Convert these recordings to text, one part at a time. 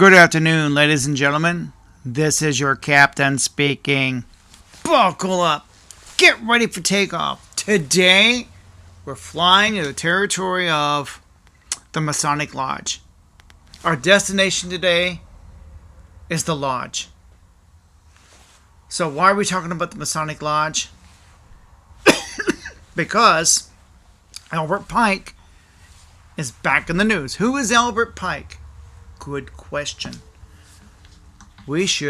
Good afternoon, ladies and gentlemen. This is your captain speaking. Buckle up. Get ready for takeoff. Today, we're flying to the territory of the Masonic Lodge. Our destination today is the Lodge. So why are we talking about the Masonic Lodge? Because Albert Pike is back in the news. Who is Albert Pike? Good question. Let's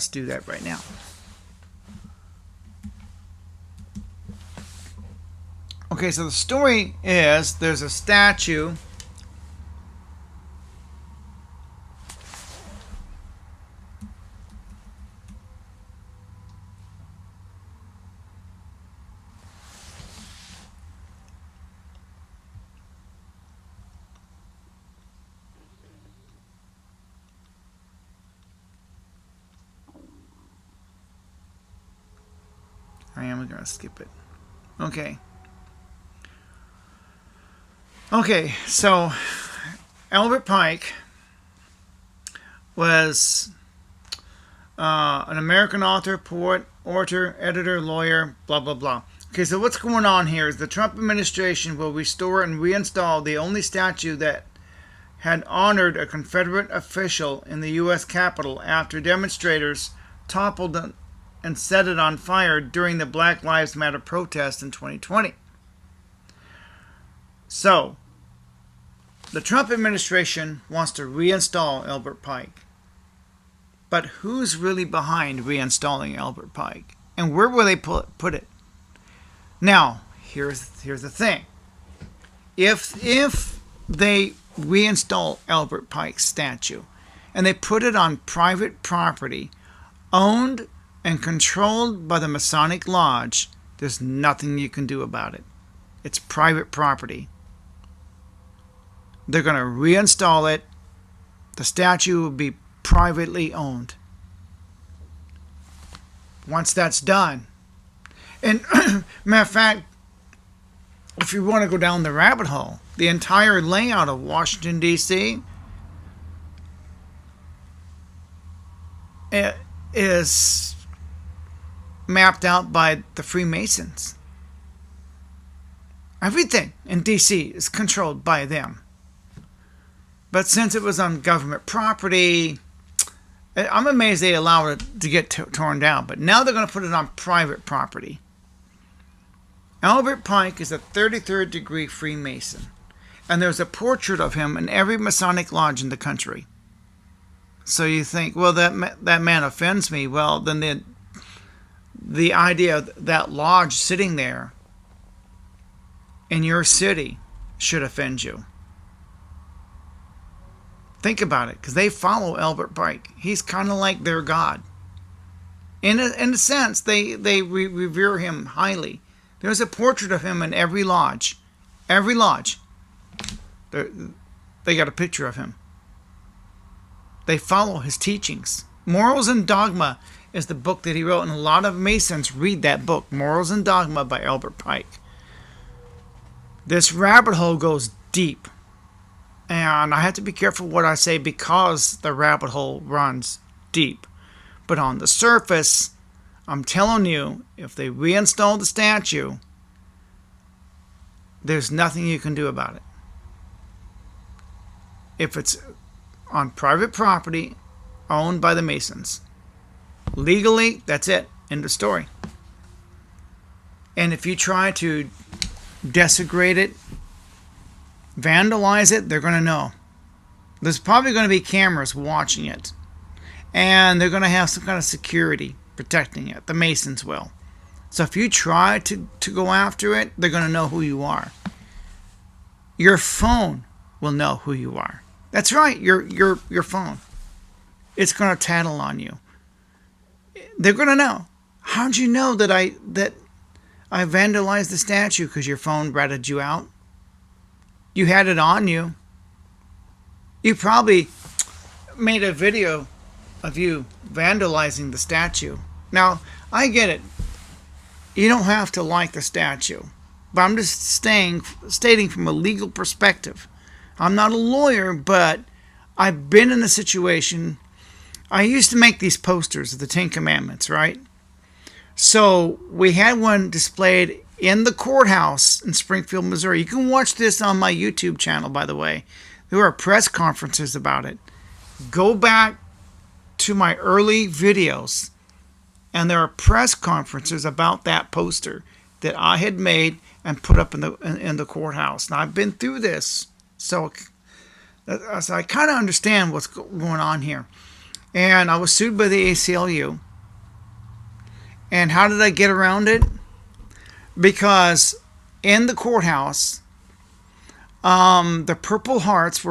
do that right now. Okay, so the story is there's a statue I am going to skip it. Okay, so Albert Pike was an American author, poet, orator, editor, lawyer, blah, blah, blah. Okay, so what's going on here is the Trump administration will restore and reinstall the only statue that had honored a Confederate official in the U.S. Capitol after demonstrators toppled and set it on fire during the Black Lives Matter protest in 2020. So, the Trump administration wants to reinstall Albert Pike. But who's really behind reinstalling Albert Pike? And where will they put it? Now, here's the thing. If they reinstall Albert Pike's statue and they put it on private property owned and controlled by the Masonic Lodge, there's nothing you can do about it. It's private property. They're going to reinstall it. The statue will be privately owned. Once that's done, and matter of fact, if you want to go down the rabbit hole, the entire layout of Washington, D.C. is mapped out by the Freemasons. Everything in D.C. is controlled by them. But since it was on government property, I'm amazed they allowed it to get torn down. But now they're going to put it on private property. Albert Pike is a 33rd degree Freemason. And there's a portrait of him in every Masonic lodge in the country. So you think, well, that man offends me. Well, then the idea of that lodge sitting there in your city should offend you. Think about it, because they follow Albert Pike. He's kind of like their god. In a sense, they revere him highly. There's a portrait of him in every lodge. Every lodge. They got a picture of him. They follow his teachings. Morals and Dogma is the book that he wrote, and a lot of Masons read that book, Morals and Dogma by Albert Pike. This rabbit hole goes deep. And I have to be careful what I say because the rabbit hole runs deep. But on the surface, I'm telling you, if they reinstall the statue, there's nothing you can do about it. If it's on private property owned by the Masons. Legally, that's it. End of story. And if you try to desecrate it, vandalize it, they're going to know. There's probably going to be cameras watching it. And they're going to have some kind of security protecting it. The Masons will. So if you try to go after it, they're going to know who you are. Your phone will know who you are. That's right, your phone. It's going to tattle on you. They're going to know. How'd you know that I vandalized the statue? Because your phone ratted you out. You had it on you. You probably made a video of you vandalizing the statue. Now, I get it. You don't have to like the statue. But I'm just stating from a legal perspective. I'm not a lawyer, but I've been in a situation. I used to make these posters of the Ten Commandments, right? So we had one displayed in the courthouse in Springfield, Missouri. You can watch this on my YouTube channel, by the way. There are press conferences about it. Go back to my early videos, and there are press conferences about that poster that I had made and put up in the courthouse. Now, I've been through this, so I kind of understand what's going on here. And I was sued by the ACLU. And how did I get around it? Because in the courthouse, the Purple Hearts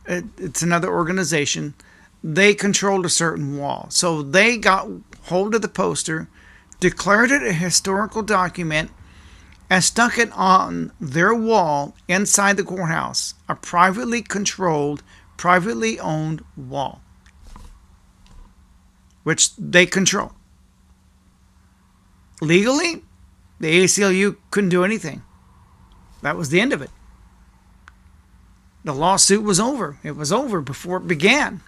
it's another organization, they controlled a certain wall. So they got hold of the poster, declared it a historical document, and stuck it on their wall inside the courthouse, a privately controlled, privately owned wall, which they control. Legally, the ACLU couldn't do anything. That was the end of it. The lawsuit was over. It was over before it began,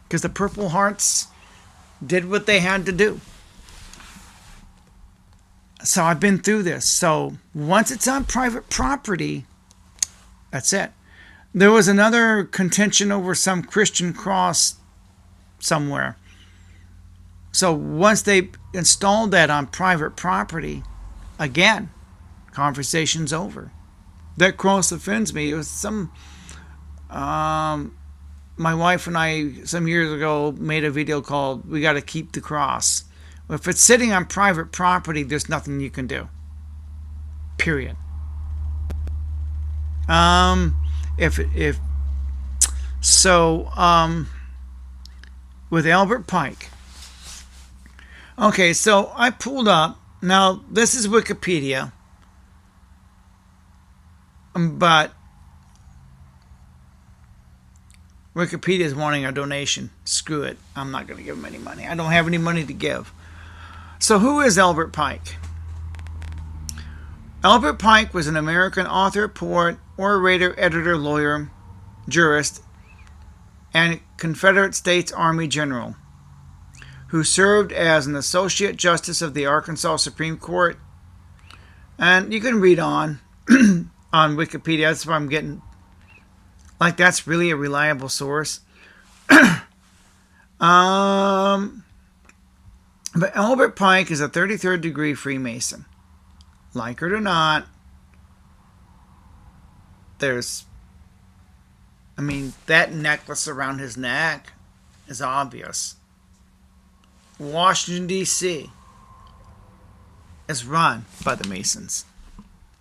because the Purple Hearts did what they had to do. So I've been through this. So once it's on private property, that's it. There was another contention over some Christian cross somewhere. So once they installed that on private property, again, conversation's over. That cross offends me. It was some, my wife and I some years ago made a video called "We Got to Keep the Cross." If it's sitting on private property, there's nothing you can do. Period. With Albert Pike. Okay, so I pulled up. Now, this is Wikipedia. But Wikipedia is wanting a donation. Screw it. I'm not going to give them any money. I don't have any money to give. So who is Albert Pike? Albert Pike was an American author, poet, orator, editor, lawyer, jurist, and Confederate States Army general who served as an associate justice of the Arkansas Supreme Court. And you can read on on Wikipedia. That's why I'm getting, like, that's really a reliable source. But Albert Pike is a 33rd degree Freemason. Like it or not, that necklace around his neck is obvious. Washington, D.C. is run by the Masons.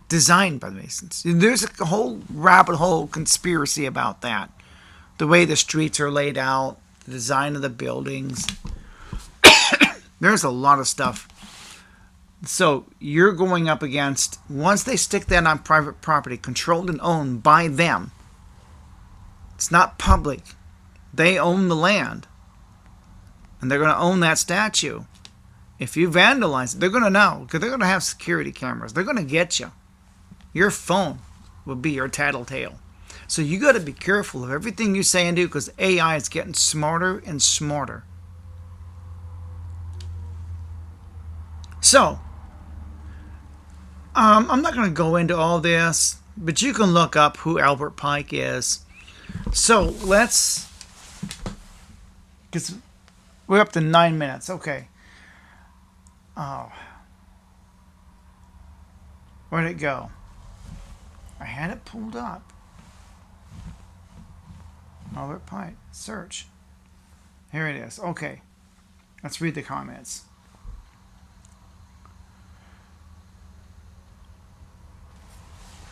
Designed by the Masons. There's a whole rabbit hole conspiracy about that. The way the streets are laid out, the design of the buildings. There's a lot of stuff. So you're going up against, once they stick that on private property, controlled and owned by them, it's not public. They own the land. And they're going to own that statue. If you vandalize it, they're going to know, because they're going to have security cameras. They're going to get you. Your phone will be your tattletale. So you got to be careful of everything you say and do, because AI is getting smarter and smarter. So, I'm not going to go into all this, but you can look up who Albert Pike is. So, because we're up to 9 minutes. Okay. Oh. Where'd it go? I had it pulled up. Albert Pike. Search. Here it is. Okay. Let's read the comments.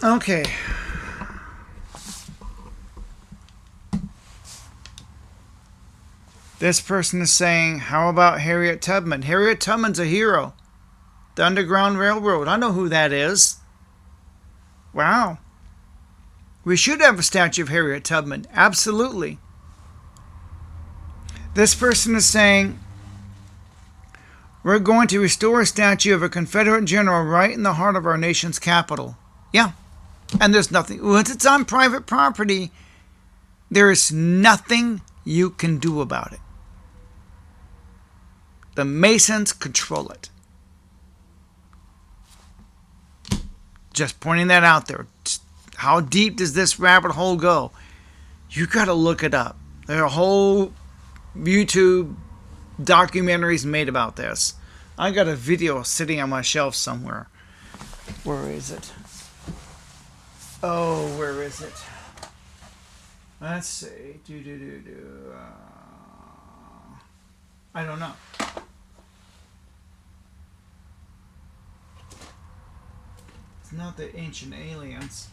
Okay. This person is saying, how about Harriet Tubman? Harriet Tubman's a hero. The Underground Railroad. I know who that is. Wow. We should have a statue of Harriet Tubman. Absolutely. This person is saying, we're going to restore a statue of a Confederate general right in the heart of our nation's capital. Yeah. And there's nothing, once it's on private property, there is nothing you can do about it. The Masons control it. Just pointing that out there. How deep does this rabbit hole go? You got to look it up. There are whole YouTube documentaries made about this. I got a video sitting on my shelf somewhere. Where is it? Oh, where is it? Let's see. I don't know. It's not the Ancient Aliens.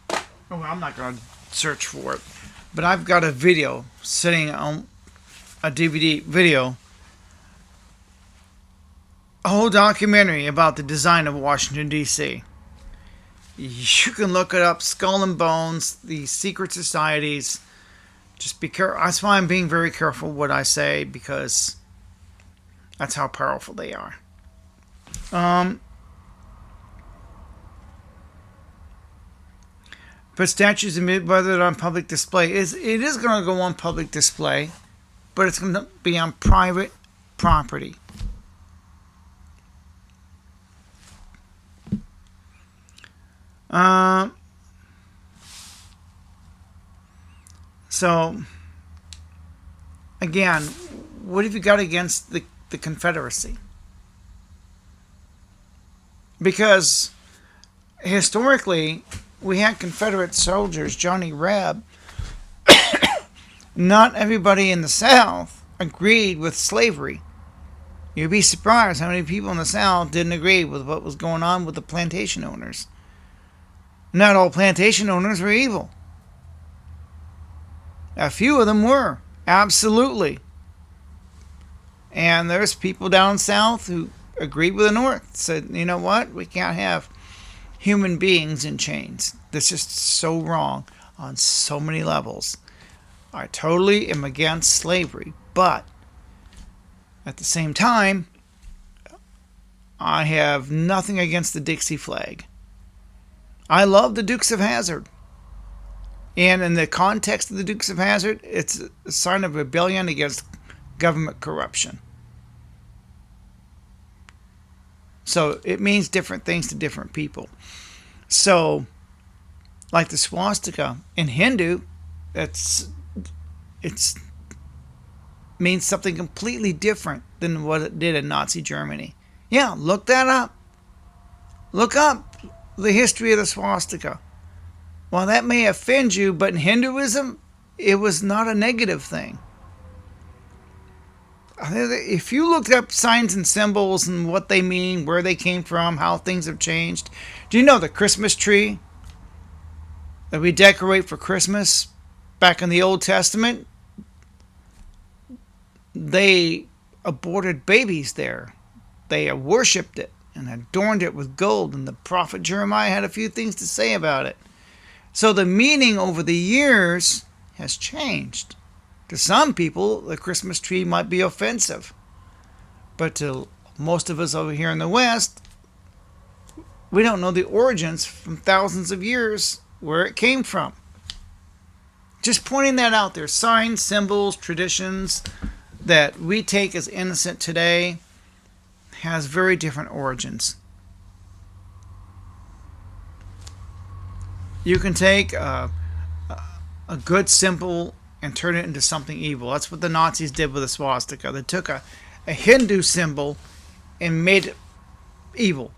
Oh, well, I'm not going to search for it. But I've got a video sitting on a DVD video. A whole documentary about the design of Washington, D.C. You can look it up. Skull and Bones, the secret societies. Just be careful. That's why I'm being very careful what I say, because that's how powerful they are. But statues admit whether on public display. It is going to go on public display, but it's going to be on private property. So, again, what have you got against the Confederacy? Because historically, we had Confederate soldiers, Johnny Reb. Not everybody in the South agreed with slavery. You'd be surprised how many people in the South didn't agree with what was going on with the plantation owners. Not all plantation owners were evil. A few of them were, absolutely. And there's people down south who agreed with the North. Said, you know what? We can't have human beings in chains. That's just so wrong on so many levels. I totally am against slavery. But at the same time, I have nothing against the Dixie flag. I love the Dukes of Hazzard. And in the context of the Dukes of Hazzard, it's a sign of rebellion against government corruption. So it means different things to different people. So, like the swastika in Hindu, it's means something completely different than what it did in Nazi Germany. Yeah, look that up. Look up the history of the swastika. Well, that may offend you, but in Hinduism, it was not a negative thing. If you looked up signs and symbols and what they mean, where they came from, how things have changed. Do you know the Christmas tree that we decorate for Christmas back in the Old Testament? They aborted babies there. They worshipped it and adorned it with gold, and the prophet Jeremiah had a few things to say about it. So the meaning over the years has changed. To some people, the Christmas tree might be offensive. But to most of us over here in the West, we don't know the origins from thousands of years where it came from. Just pointing that out there. Signs, symbols, traditions that we take as innocent today has very different origins. You can take a good symbol and turn it into something evil. That's what the Nazis did with the swastika. They took a Hindu symbol and made it evil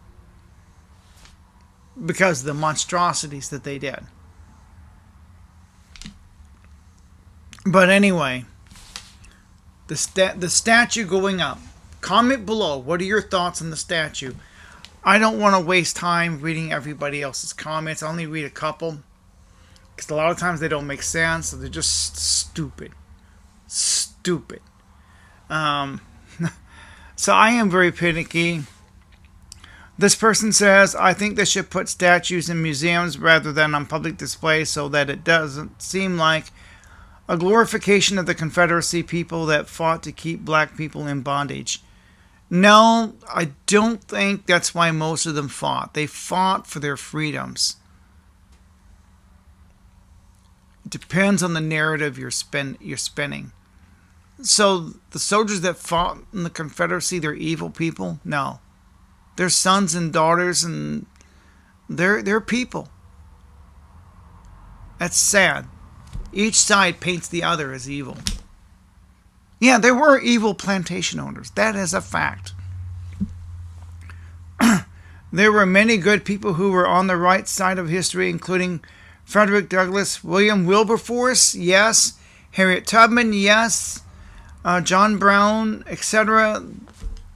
because of the monstrosities that they did. But anyway, the statue going up. Comment below. What are your thoughts on the statue? I don't want to waste time reading everybody else's comments. I only read a couple. Because a lot of times they don't make sense. So they're just stupid. Stupid. So I am very finicky. This person says, I think they should put statues in museums rather than on public display so that it doesn't seem like a glorification of the Confederacy people that fought to keep black people in bondage. No, I don't think that's why most of them fought. They fought for their freedoms. It depends on the narrative you're spinning. So the soldiers that fought in the Confederacy, they're evil people? No. They're sons and daughters, and they're people. That's sad. Each side paints the other as evil. Yeah, there were evil plantation owners. That is a fact. There were many good people who were on the right side of history, including Frederick Douglass, William Wilberforce, yes, Harriet Tubman, yes, John Brown, etc.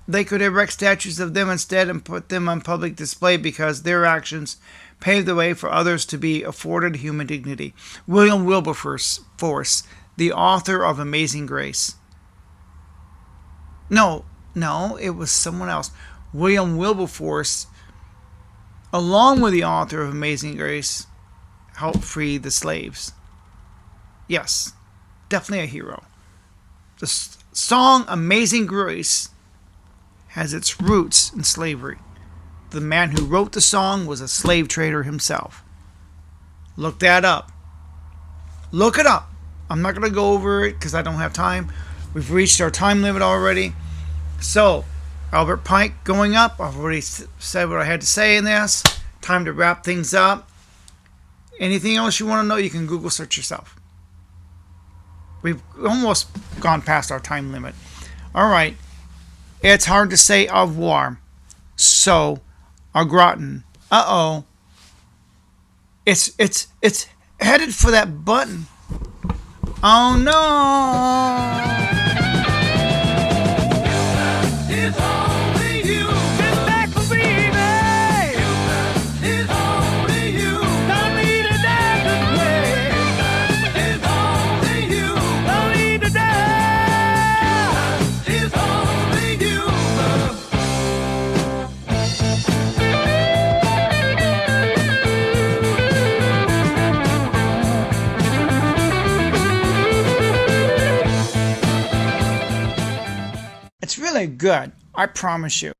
They could erect statues of them instead and put them on public display because their actions paved the way for others to be afforded human dignity. William Wilberforce, the author of Amazing Grace. No, it was someone else. William Wilberforce, along with the author of Amazing Grace, helped free the slaves. Yes, definitely a hero. The song Amazing Grace has its roots in slavery. The man who wrote the song was a slave trader himself. Look that up. Look it up. I'm not going to go over it because I don't have time. We've reached our time limit already. So, Albert Pike going up. I've already said what I had to say in this. Time to wrap things up. Anything else you want to know, you can Google search yourself. We've almost gone past our time limit. All right. It's hard to say au revoir. So, au gratin. Uh-oh. It's headed for that button. Oh no! It's only you. It's back for me, it's only you. Don't need a damn way. It's only you. Don't need a damn. It's only you. It's really good, I promise you.